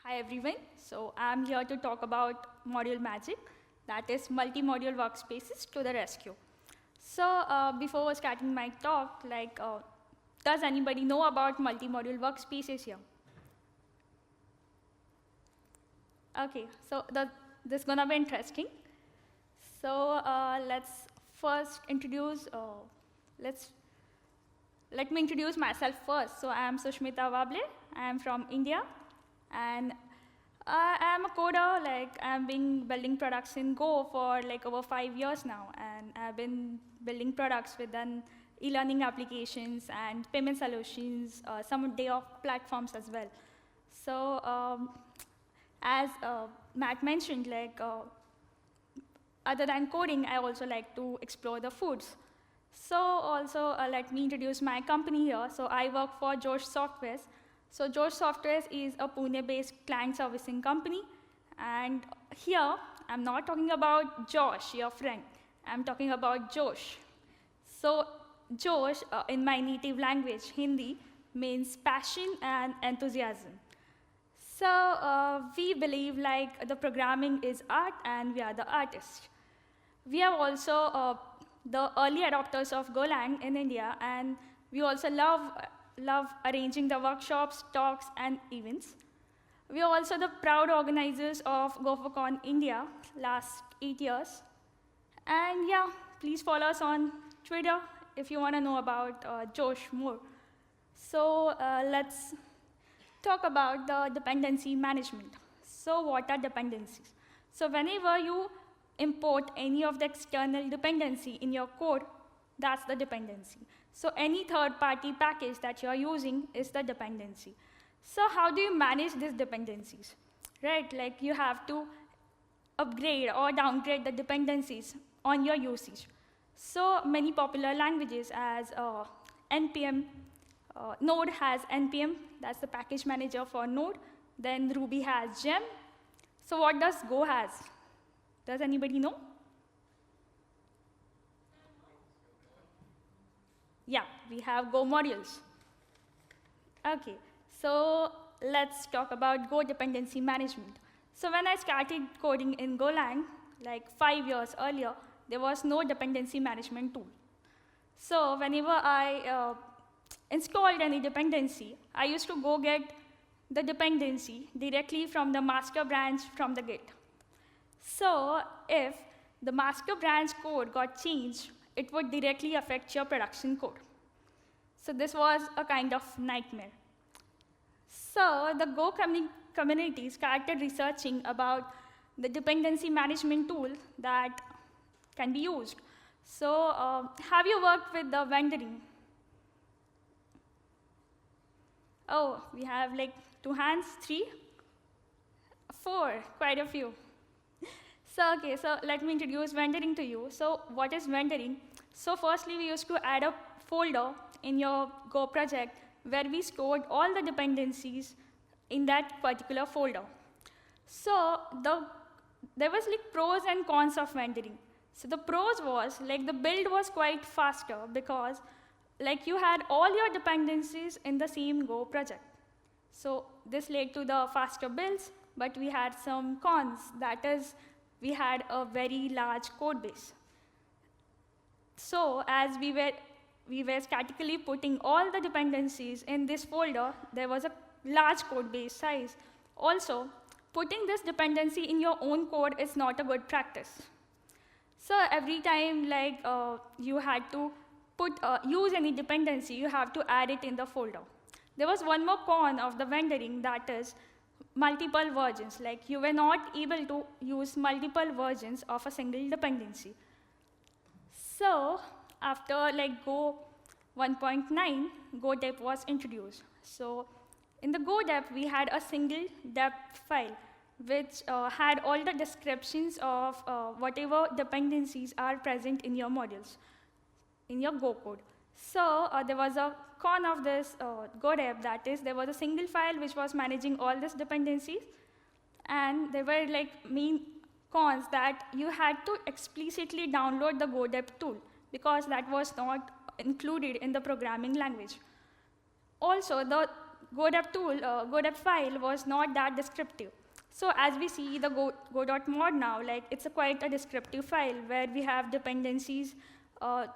Hi everyone, so I'm here to talk about module magic, that is multi-module workspaces to the rescue. So before starting my talk, does anybody know about multi-module workspaces here? Okay, so this is gonna be interesting. So let's first introduce, let me introduce myself first. So I am Sushmita Wable, I am from India. And I am a coder, I've been building products in Go for over 5 years now. And I've been building products with e-learning applications and payment solutions, some day of platforms as well. So as Matt mentioned, other than coding, I also like to explore the foods. So also let me introduce my company here. So I work for Josh Softwares. So Josh Softwares is a Pune-based client servicing company. And here, I'm not talking about Josh, your friend. I'm talking about Josh. So Josh, in my native language, Hindi, means passion and enthusiasm. So we believe the programming is art and we are the artists. We are also the early adopters of Golang in India, and we also love arranging the workshops, talks, and events. We are also the proud organizers of go.work India last 8 years. And yeah, please follow us on Twitter if you want to know about Josh more. So let's talk about the dependency management. So what are dependencies? So whenever you import any of the external dependency in your code, that's the dependency. So any third-party package that you're using is the dependency. So how do you manage these dependencies? Right, you have to upgrade or downgrade the dependencies on your usage. So many popular languages as NPM, Node has NPM, that's the package manager for Node. Then Ruby has Gem. So what does Go has? Does anybody know? Yeah, we have Go modules. Okay, so let's talk about Go dependency management. So when I started coding in Golang, 5 years earlier, there was no dependency management tool. So whenever I installed any dependency, I used to go get the dependency directly from the master branch from the Git. So if the master branch code got changed, it would directly affect your production code. So this was a kind of nightmare. So the Go community started researching about the dependency management tool that can be used. So have you worked with the vendoring? Oh, we have 2 hands, 3, 4, quite a few. So, okay, so let me introduce vendoring to you. So what is vendoring? So firstly, we used to add a folder in your Go project where we stored all the dependencies in that particular folder. So there was pros and cons of vendoring. So the pros was the build was quite faster because you had all your dependencies in the same Go project. So this led to the faster builds, but we had some cons. That is, we had a very large code base. So as we were statically putting all the dependencies in this folder, there was a large code base size. Also, putting this dependency in your own code is not a good practice. So every time you had to use any dependency, you have to add it in the folder. There was one more con of the vendoring, that is multiple versions. You were not able to use multiple versions of a single dependency. So after Go 1.9, Go dep was introduced. So in the Go dep, we had a single dep file which had all the descriptions of whatever dependencies are present in your modules, in your Go code. So there was a con of this Go dep, that is, there was a single file which was managing all these dependencies, and there were main cons that you had to explicitly download the Go dep tool because that was not included in the programming language. Also, the go.dev tool, go.dev file was not that descriptive. So as we see the go.mod now, like it's quite a descriptive file where we have dependencies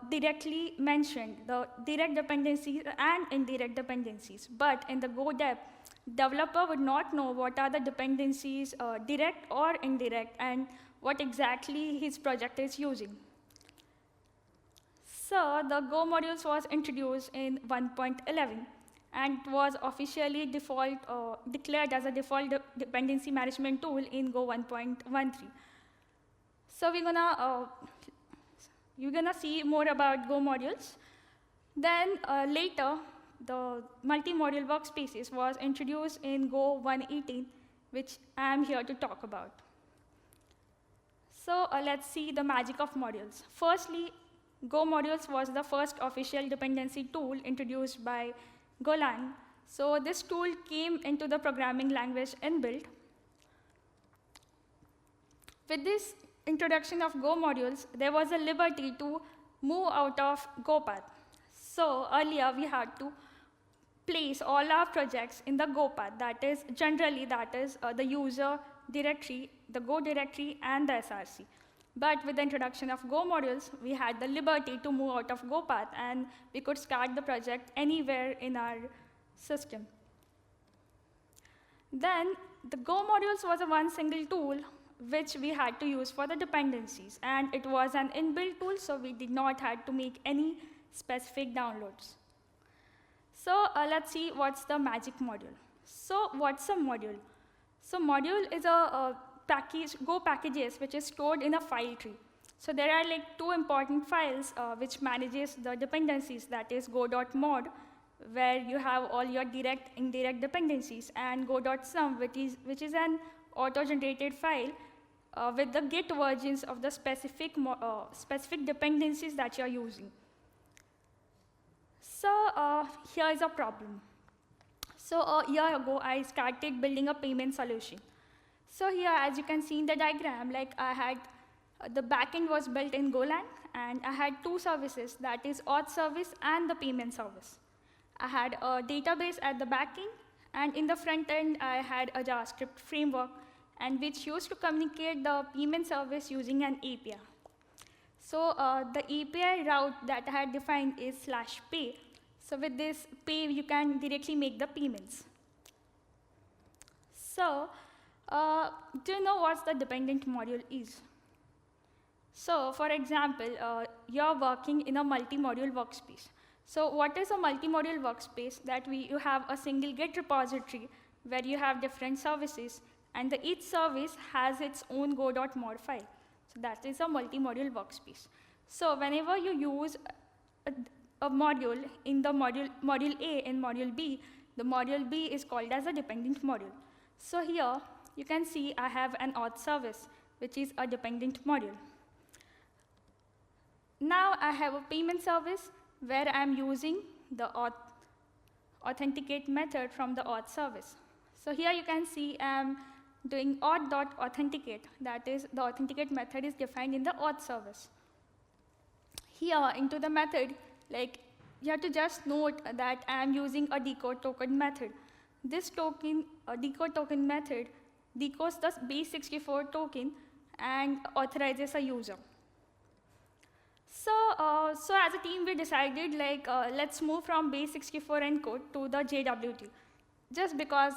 directly mentioned, the direct dependencies and indirect dependencies. But in the go.dev, developer would not know what are the dependencies direct or indirect and what exactly his project is using. So the Go modules was introduced in 1.11 and was officially declared as a default dependency management tool in Go 1.13. So you're gonna see more about Go modules. Then later, the multi-module workspaces was introduced in Go 1.18, which I am here to talk about. So let's see the magic of modules. Firstly, Go modules was the first official dependency tool introduced by Golang. So this tool came into the programming language inbuilt. With this introduction of Go modules, there was a liberty to move out of Go path. So earlier we had to place all our projects in the Go path. That is the user directory, the Go directory, and the SRC. But with the introduction of Go modules, we had the liberty to move out of Go path, and we could start the project anywhere in our system. Then the Go modules was a one single tool which we had to use for the dependencies, and it was an inbuilt tool, so we did not have to make any specific downloads. So let's see what's the magic module. So what's a module? So module is a Go packages which is stored in a file tree. So there are like two important files which manages the dependencies, that is go.mod, where you have all your direct, indirect dependencies, and go.sum, which is an auto-generated file with the git versions of the specific dependencies that you're using. So here is a problem. So a year ago, I started building a payment solution. So here, as you can see in the diagram, like I had the backend was built in Golang, and I had two services, that is auth service and the payment service. I had a database at the backend, and in the front end, I had a JavaScript framework, and which used to communicate the payment service using an API. So the API route that I had defined is /pay. So with this pay, you can directly make the payments. So do you know what the dependent module is? So for example, you're working in a multi-module workspace. So what is a multi-module workspace? That you have a single Git repository where you have different services, and each service has its own go.mod file. So that is a multi-module workspace. So whenever you use a module in the module A and module B, the module B is called as a dependent module. So here, you can see I have an auth service, which is a dependent module. Now I have a payment service where I'm using the authenticate method from the auth service. So here you can see I'm doing auth.authenticate. That is, the authenticate method is defined in the auth service. Here into the method, like you have to just note that I'm using a decode token method. This decode token method decodes the base64 token and authorizes a user. So as a team, we decided let's move from base64 encode to the JWT, just because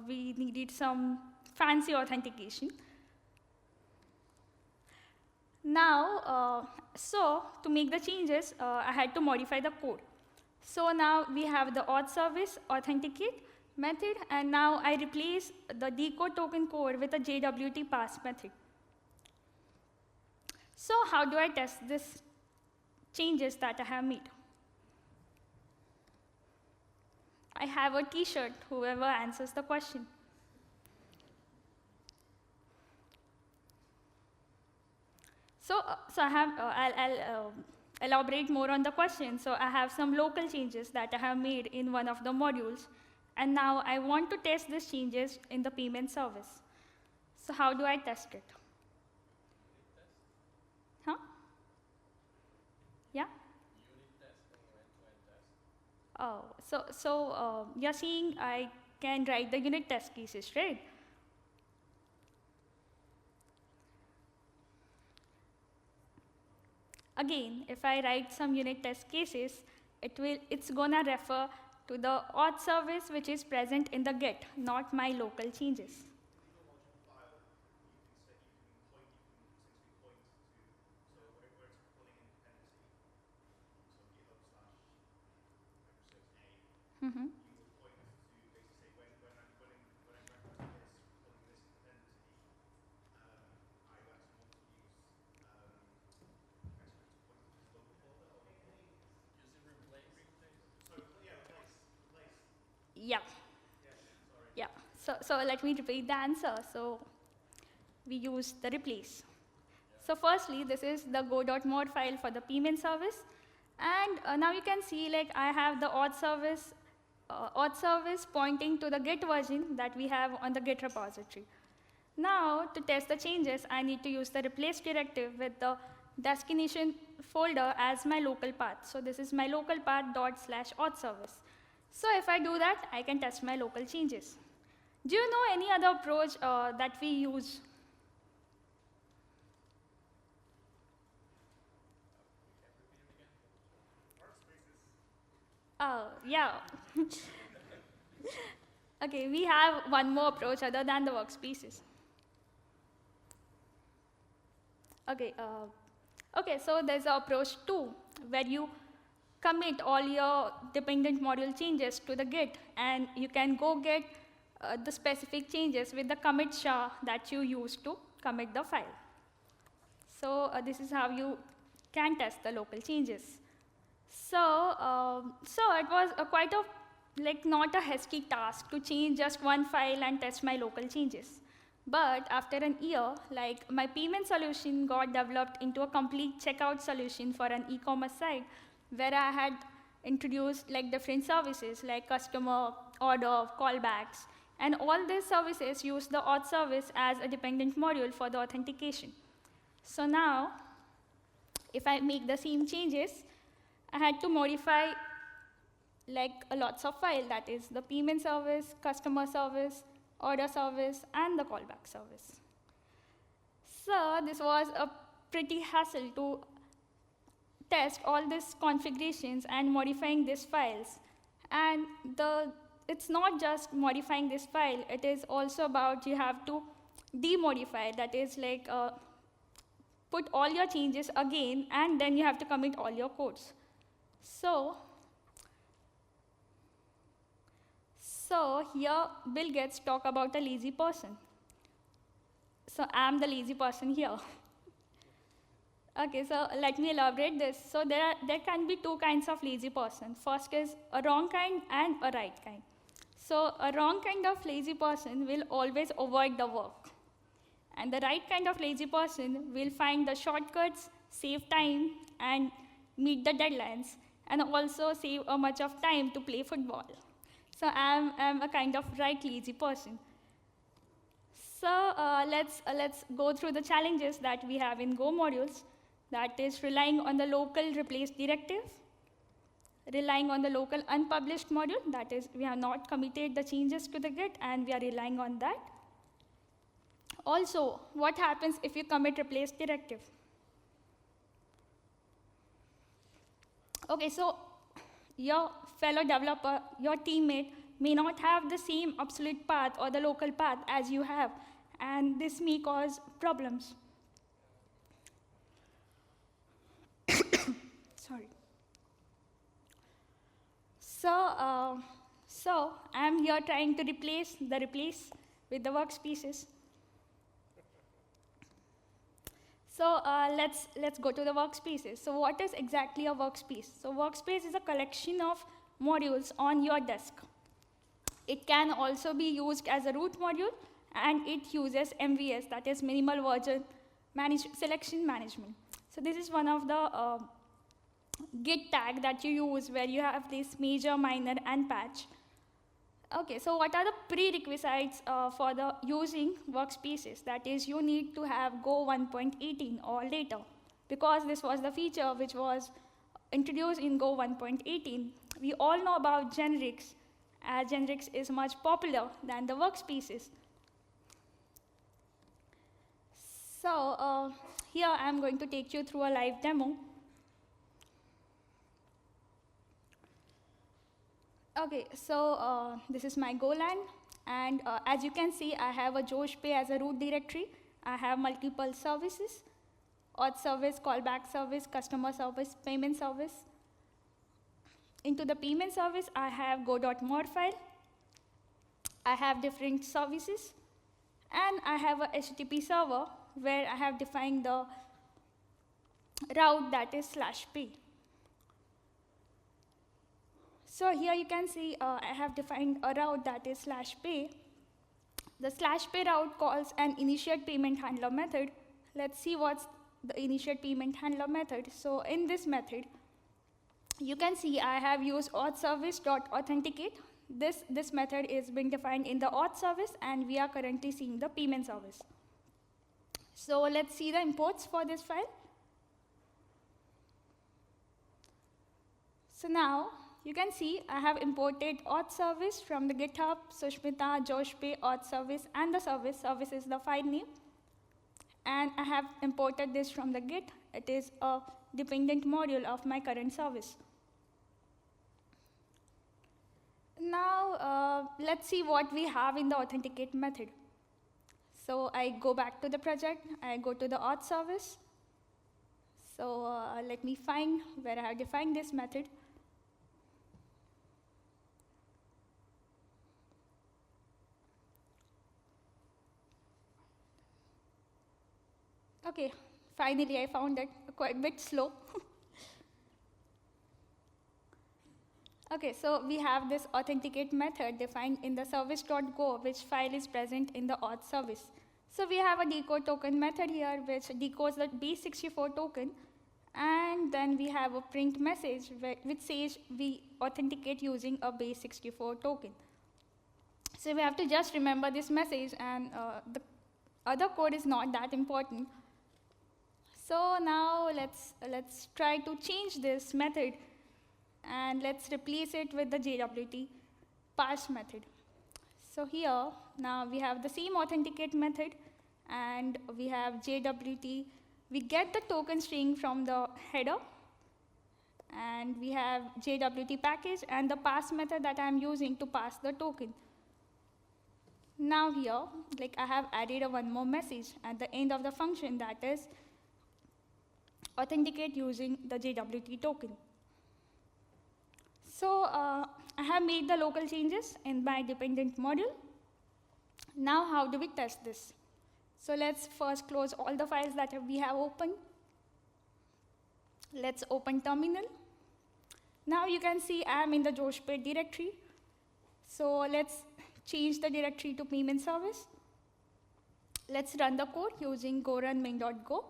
we needed some fancy authentication. Now, so to make the changes, I had to modify the code. So now we have the auth service authenticate method, and now I replace the decode token code with a JWT pass method. So how do I test these changes that I have made? I have a t-shirt, whoever answers the question. So I'll elaborate more on the question. So I have some local changes that I have made in one of the modules. And now I want to test these changes in the payment service. So how do I test it? Huh? Yeah? Unit testing or end-to-end test? So you're seeing I can write the unit test cases, right? Again, if I write some unit test cases, it's gonna refer to the auth service which is present in the Git, not my local changes. Mm-hmm. Yeah. Yeah. So let me repeat the answer. So we use the replace. So firstly, this is the go.mod file for the payment service. And now you can see like I have the auth service pointing to the Git version that we have on the Git repository. Now, to test the changes, I need to use the replace directive with the destination folder as my local path. So this is my local path /auth service. So if I do that, I can test my local changes. Do you know any other approach that we use? Yeah. Okay, we have one more approach other than the workspaces. Okay, so there's an approach 2, where you commit all your dependent module changes to the Git, and you can go get the specific changes with the commit SHA that you use to commit the file. So this is how you can test the local changes. So it was quite a not a hasty task to change just one file and test my local changes. But after an year, like my payment solution got developed into a complete checkout solution for an e-commerce site where I had introduced like different services like customer, order, callbacks, and all these services use the auth service as a dependent module for the authentication. So now, if I make the same changes, I had to modify like lots of files, that is the payment service, customer service, order service, and the callback service. So this was a pretty hassle to test all these configurations and modifying these files. And it's not just modifying this file, it is also about you have to demodify, that is like put all your changes again, and then you have to commit all your codes. So here Bill Gates talk about a lazy person. So I'm the lazy person here. Okay, so let me elaborate this. So there can be two kinds of lazy person. First is a wrong kind and a right kind. So a wrong kind of lazy person will always avoid the work. And the right kind of lazy person will find the shortcuts, save time, and meet the deadlines, and also save a much of time to play football. So I'm a kind of right lazy person. So let's go through the challenges that we have in Go modules. That is relying on the local replace directive, relying on the local unpublished module, that is we have not committed the changes to the Git and we are relying on that. Also, what happens if you commit replace directive? Okay, so your fellow developer, your teammate, may not have the same absolute path or the local path as you have, and this may cause problems. Sorry. So I'm here trying to replace the replace with the workspaces. So let's go to the workspaces. So what is exactly a workspace? So workspace is a collection of modules on your desk. It can also be used as a root module, and it uses MVS, that is minimal version selection management. So this is one of the Git tag that you use where you have this major, minor, and patch. Okay, so what are the prerequisites for the using workspaces? That is, you need to have Go 1.18 or later, because this was the feature which was introduced in Go 1.18, we all know about generics, as generics is much popular than the workspaces. So here I'm going to take you through a live demo. Okay, so this is my golang, and as you can see, I have a JoshPay as a root directory. I have multiple services: auth service, callback service, customer service, payment service. Into the payment service, I have go.work file. I have different services, and I have a HTTP server where I have defined the route that is /pay. So here you can see I have defined a route that is /pay. The /pay route calls an initiate payment handler method. Let's see what's the initiate payment handler method. So in this method, you can see I have used auth service.authenticate. This method is being defined in the auth service, and we are currently seeing the payment service. So let's see the imports for this file. So now you can see I have imported auth service from the GitHub, Sushmita, JoshPay, auth service, and the service. Service is the file name. And I have imported this from the Git. It is a dependent module of my current service. Now let's see what we have in the authenticate method. So I go back to the project. I go to the auth service. So let me find where I have defined this method. Okay, finally I found it, quite a bit slow. Okay, so we have this authenticate method defined in the service.go, which file is present in the auth service. So we have a decode token method here, which decodes the base64 token, and then we have a print message which says we authenticate using a base64 token. So we have to just remember this message, and the other code is not that important. So now let's try to change this method, and let's replace it with the JWT parse method. So here now we have the same authenticate method, and we have JWT. We get the token string from the header, and we have JWT package and the parse method that I'm using to pass the token. Now here, like, I have added one more message at the end of the function, that is authenticate using the JWT token. So I have made the local changes in my dependent module. Now how do we test this? So let's first close all the files that we have opened. Let's open terminal. Now you can see I am in the JoshPay directory. So let's change the directory to payment service. Let's run the code using go run main.go.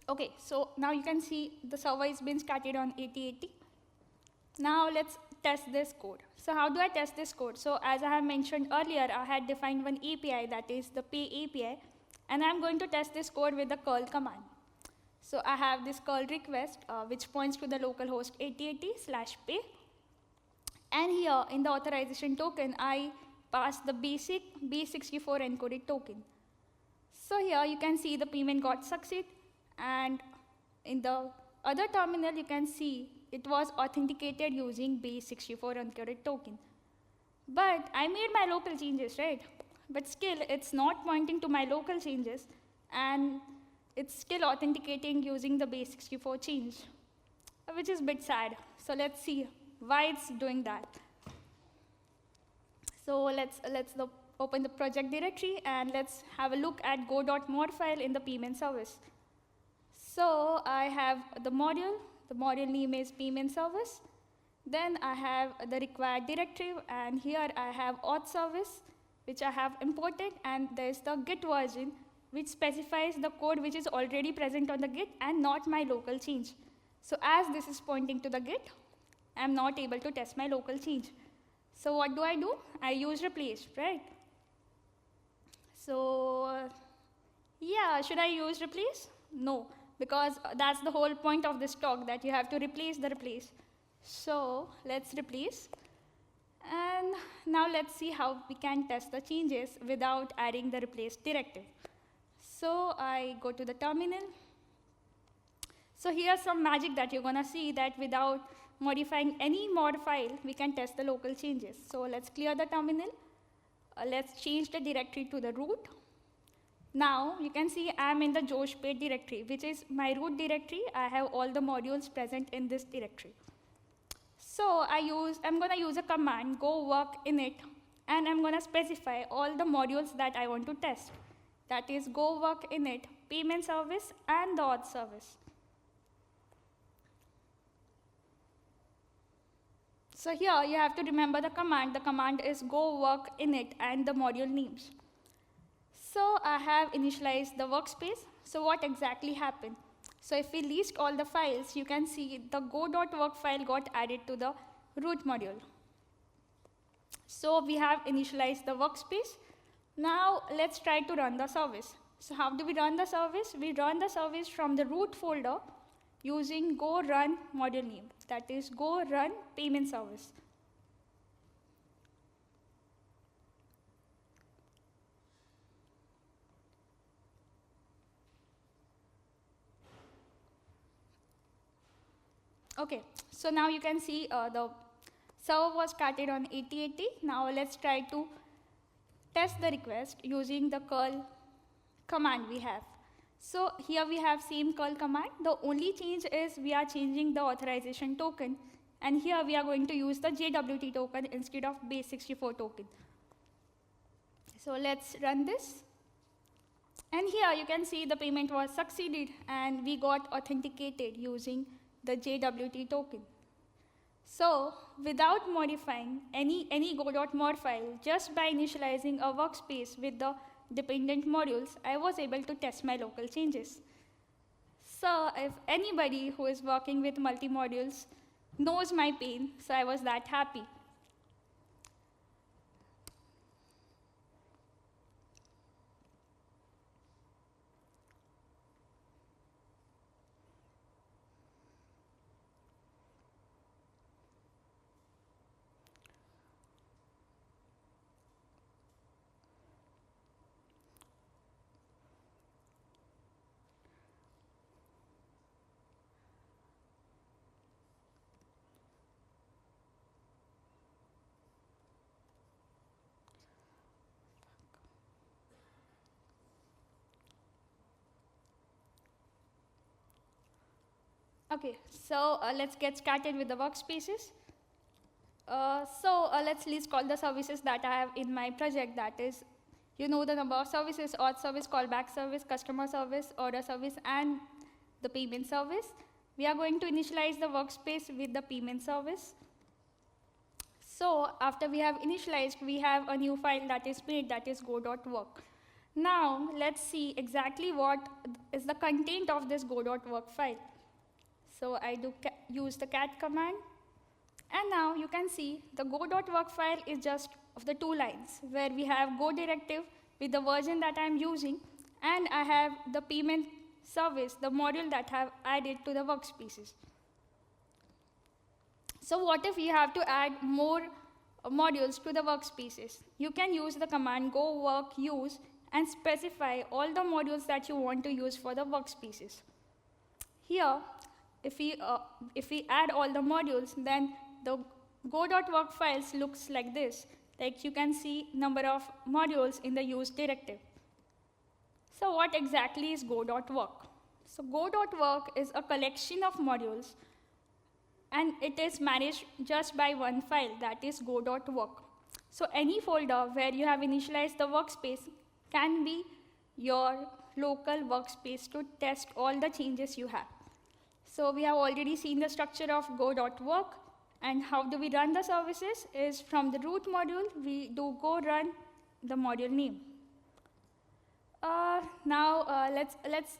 Okay, so now you can see the server is being started on 8080. Now let's test this code. So how do I test this code? So as I have mentioned earlier, I had defined one API, that is the pay API, and I'm going to test this code with the curl command. So I have this curl request, which points to the localhost 8080/pay. And here in the authorization token, I pass the basic base64 encoded token. So here you can see the payment got succeed, and in the other terminal you can see it was authenticated using base64 encoded token. But I made my local changes, right? But still it's not pointing to my local changes, and it's still authenticating using the base64 change, which is a bit sad. So let's see why it's doing that. So let's open the project directory, and let's have a look at go.mod file in the payment service. So I have the module name is payment service. Then I have the required directory, and here I have auth service, which I have imported, and there's the git version, which specifies the code which is already present on the git and not my local change. So as this is pointing to the git, I'm not able to test my local change. So what do? I use replace, right? So yeah, should I use replace? No, because that's the whole point of this talk, that you have to replace the replace. So let's replace. And now let's see how we can test the changes without adding the replace directive. So I go to the terminal. So here's some magic that you're gonna see, that without modifying any mod file, we can test the local changes. So let's clear the terminal. Let's change the directory to the root. Now you can see I'm in the Josh paid directory, which is my root directory. I have all the modules present in this directory. So I'm gonna use a command, go.work init, and I'm gonna specify all the modules that I want to test. That is go.work init, payment service, and the auth service. So here you have to remember the command. The command is go.work init and the module names. So I have initialized the workspace. So what exactly happened? So if we list all the files, you can see the go.work file got added to the root module. So we have initialized the workspace. Now let's try to run the service. So how do we run the service? We run the service from the root folder using go run module name. That is go run payment service. Okay, so now you can see the server was started on 8080. Now let's try to test the request using the curl command we have. So here we have same curl command. The only change is we are changing the authorization token, and here we are going to use the JWT token instead of base64 token. So let's run this. And here you can see the payment was succeeded and we got authenticated using the JWT token. So without modifying any go.mod file, just by initializing a workspace with the dependent modules, I was able to test my local changes. So if anybody who is working with multi-modules knows my pain, so I was that happy. Okay, so let's get started with the workspaces. Let's list all the services that I have in my project. That is, you know the number of services: auth service, callback service, customer service, order service, and the payment service. We are going to initialize the workspace with the payment service. So after we have initialized, we have a new file that is made, that is go.work. Now let's see exactly what is the content of this go.work file. So I use the cat command, and now you can see the go.work file is just of the 2 lines, where we have go directive with the version that I'm using, and I have the payment service, the module that I have added to the workspaces. So what if you have to add more modules to the workspaces? You can use the command go.work use and specify all the modules that you want to use for the workspaces. Here, if we add all the modules, then the go.work files looks like this. Like you can see number of modules in the use directive. So what exactly is go.work? So go.work is a collection of modules, and it is managed just by one file, that is go.work. So any folder where you have initialized the workspace can be your local workspace to test all the changes you have. So we have already seen the structure of go.work, and how do we run the services is from the root module, we do go run the module name. Let's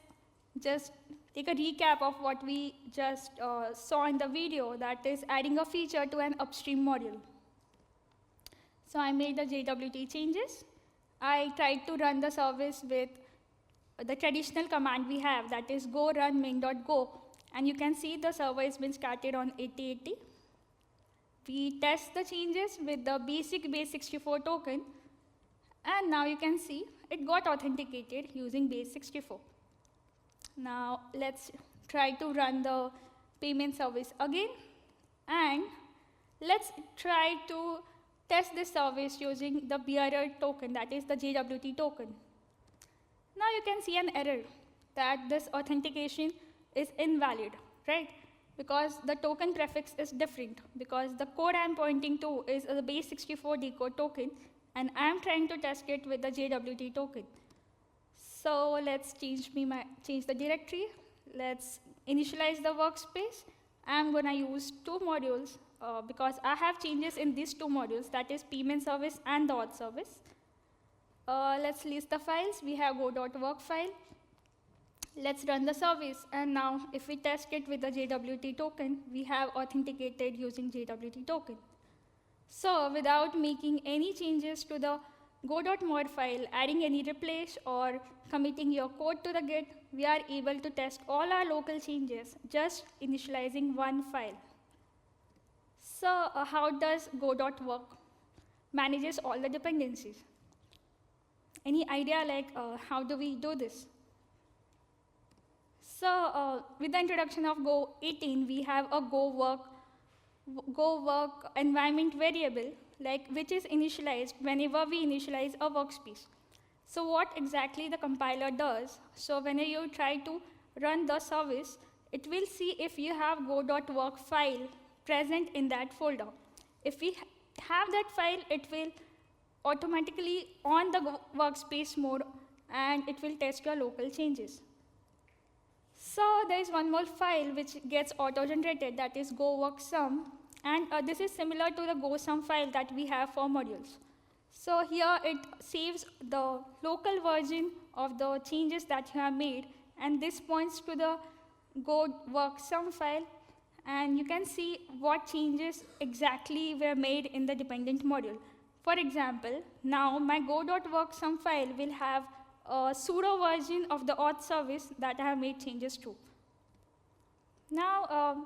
just take a recap of what we just saw in the video, that is adding a feature to an upstream module. So I made the JWT changes. I tried to run the service with the traditional command we have, that is go run main.go, and you can see the server has been scattered on 8080. We test the changes with the basic base64 token, and now you can see it got authenticated using base64. Now let's try to run the payment service again, and let's try to test this service using the bearer token, that is the JWT token. Now you can see an error that this authentication is invalid, right? Because the token prefix is different, because the code I'm pointing to is a base64 decode token, and I'm trying to test it with the JWT token. So let's change the directory. Let's initialize the workspace. I'm going to use two modules because I have changes in these two modules, that is payment service and the auth service. Let's list the files. We have go.work file. Let's run the service, and now if we test it with the JWT token, we have authenticated using JWT token. So without making any changes to the go.mod file, adding any replace or committing your code to the Git, we are able to test all our local changes just initializing one file. So how does go.work manages all the dependencies? Any idea like how do we do this? So with the introduction of Go 18, we have a go.work environment variable, which is initialized whenever we initialize a workspace. So what exactly the compiler does, so whenever you try to run the service, it will see if you have go.work file present in that folder. If we have that file, it will automatically on the workspace mode, and it will test your local changes. So there is one more file which gets auto-generated, that is go.work_sum, and this is similar to the go.sum file that we have for modules. So here it saves the local version of the changes that you have made, and this points to the go.work_sum file, and you can see what changes exactly were made in the dependent module. For example, now my go.work_sum file will have a pseudo version of the auth service that I have made changes to. Now,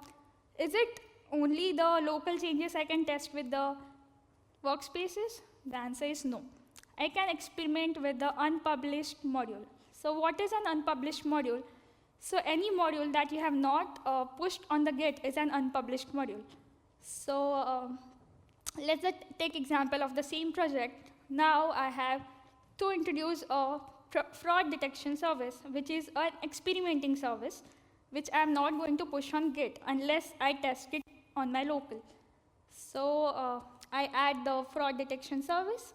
is it only the local changes I can test with the workspaces? The answer is no. I can experiment with the unpublished module. So what is an unpublished module? So any module that you have not pushed on the Git is an unpublished module. So let's take example of the same project. Now I have to introduce a fraud detection service, which is an experimenting service, which I'm not going to push on Git unless I test it on my local. So I add the fraud detection service.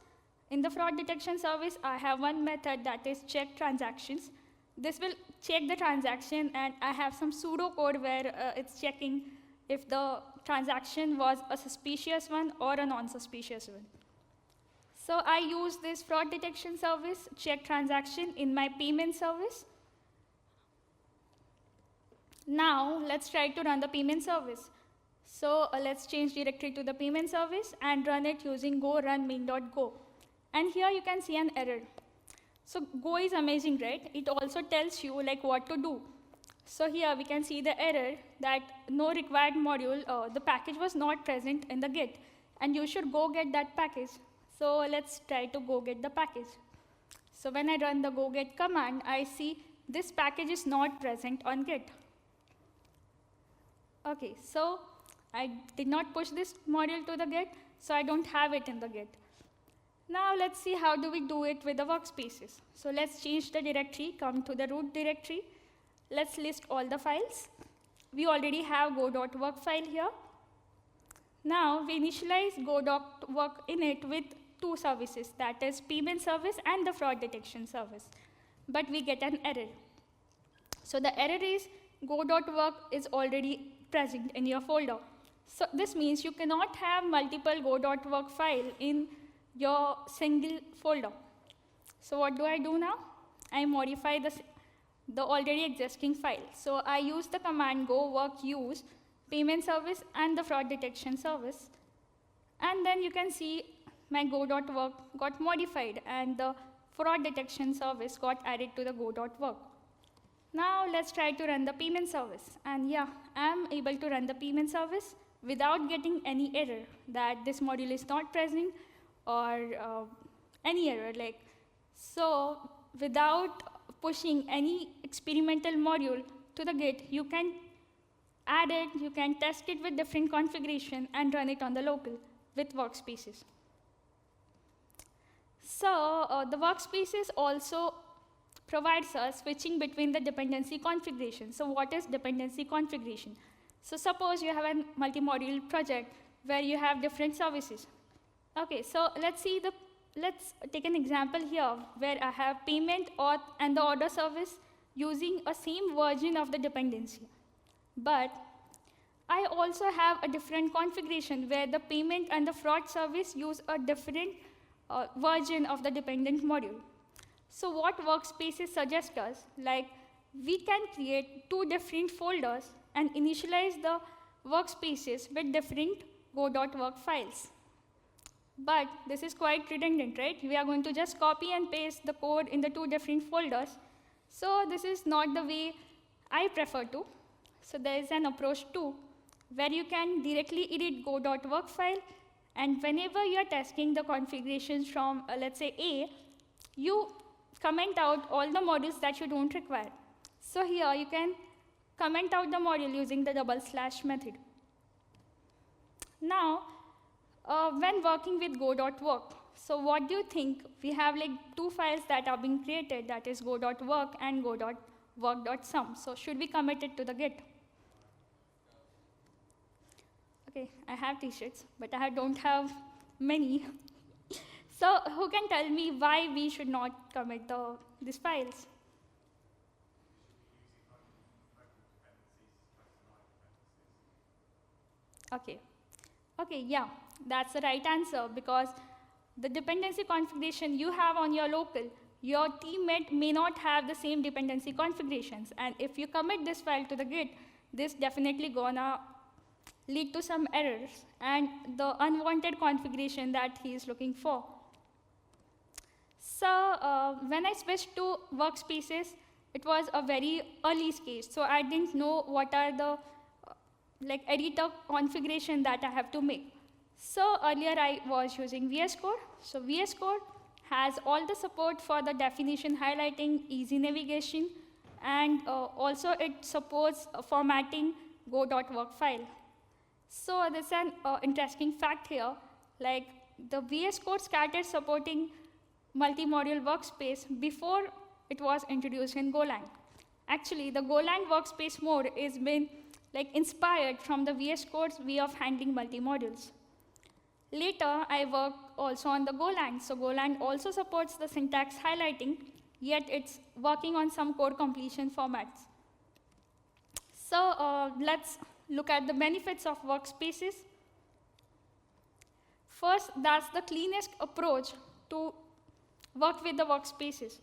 In the fraud detection service, I have one method that is check transactions. This will check the transaction, and I have some pseudo code where it's checking if the transaction was a suspicious one or a non-suspicious one. So I use this fraud detection service, check transaction, in my payment service. Now let's try to run the payment service. So let's change directory to the payment service and run it using go run main.go. And here you can see an error. So Go is amazing, right? It also tells you what to do. So here we can see the error that no required module, the package was not present in the Git, and you should go get that package. So let's try to go get the package. So when I run the go get command, I see this package is not present on Git. Okay, so I did not push this module to the Git, so I don't have it in the Git. Now let's see how do we do it with the workspaces. So let's change the directory, come to the root directory. Let's list all the files. We already have go.work file here. Now we initialize go.work init with two services, that is payment service and the fraud detection service. But we get an error. So the error is go.work is already present in your folder. So this means you cannot have multiple go.work file in your single folder. So what do I do now? I modify the already existing file. So I use the command go.work use payment service and the fraud detection service. And then you can see my go.work got modified, and the fraud detection service got added to the go.work. Now let's try to run the payment service. And yeah, I'm able to run the payment service without getting any error that this module is not present or any error. So without pushing any experimental module to the Git, you can add it, you can test it with different configuration and run it on the local with Workspaces. So the Workspaces also provides us switching between the dependency configuration. So what is dependency configuration? So suppose you have a multi-module project where you have different services. Okay, so let's take an example here where I have payment and the order service using a same version of the dependency. But I also have a different configuration where the payment and the fraud service use a different version of the dependent module. So what Workspaces suggest us, we can create 2 different folders and initialize the Workspaces with different go.work files. But this is quite redundant, right? We are going to just copy and paste the code in the 2 different folders. So this is not the way I prefer to. So there is an approach too, where you can directly edit go.work file, and whenever you are testing the configurations from, let's say, A, you comment out all the modules that you don't require. So here you can comment out the module using the / method. Now, when working with go.work, so what do you think? We have 2 files that are being created, that is go.work and go.work.sum. So should we commit it to the Git? Okay, I have t-shirts, but I don't have many. So who can tell me why we should not commit these files? Okay, yeah, that's the right answer, because the dependency configuration you have on your local, your teammate may not have the same dependency configurations. And if you commit this file to the Git, this definitely gonna lead to some errors and the unwanted configuration that he is looking for. So when I switched to Workspaces, it was a very early stage. So I didn't know what are the editor configuration that I have to make. So earlier I was using VS Code. So VS Code has all the support for the definition highlighting, easy navigation, and also it supports formatting go.work file. So there's an interesting fact here, the VS Code started supporting multi-module workspace before it was introduced in Golang. Actually, the Golang workspace mode is been inspired from the VS Code's way of handling multi-modules. Later, I worked also on the Golang. So Golang also supports the syntax highlighting, yet it's working on some code completion formats. So let's look at the benefits of Workspaces. First, that's the cleanest approach to work with the Workspaces,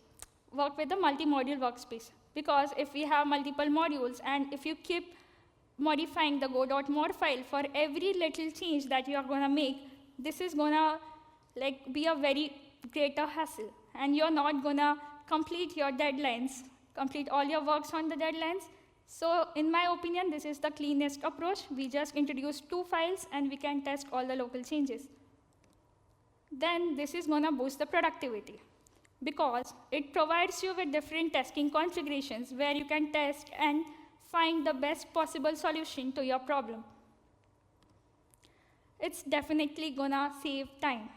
work with the multi-module workspace. Because if we have multiple modules and if you keep modifying the go.mod file for every little change that you are going to make, this is going to be a very greater hassle. And you're not going to complete your deadlines, complete all your works on the deadlines. So in my opinion, this is the cleanest approach. We just introduce 2 files and we can test all the local changes. Then this is going to boost the productivity, because it provides you with different testing configurations where you can test and find the best possible solution to your problem. It's definitely gonna save time.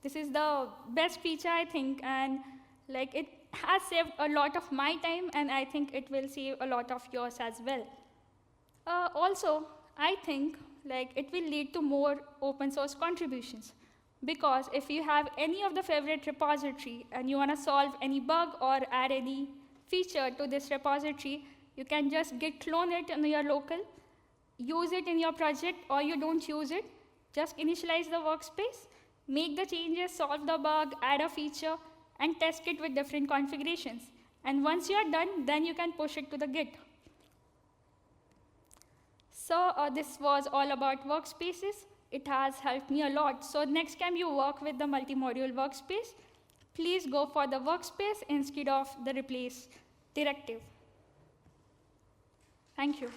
This is the best feature, I think, and it has saved a lot of my time, and I think it will save a lot of yours as well. Also, I think it will lead to more open source contributions, because if you have any of the favorite repository and you want to solve any bug or add any feature to this repository, you can just git clone it in your local, use it in your project, or you don't use it. Just initialize the workspace, make the changes, solve the bug, add a feature, and test it with different configurations. And once you're done, then you can push it to the Git. So this was all about Workspaces. It has helped me a lot. So next time you work with the multi-module workspace, please go for the workspace instead of the replace directive. Thank you.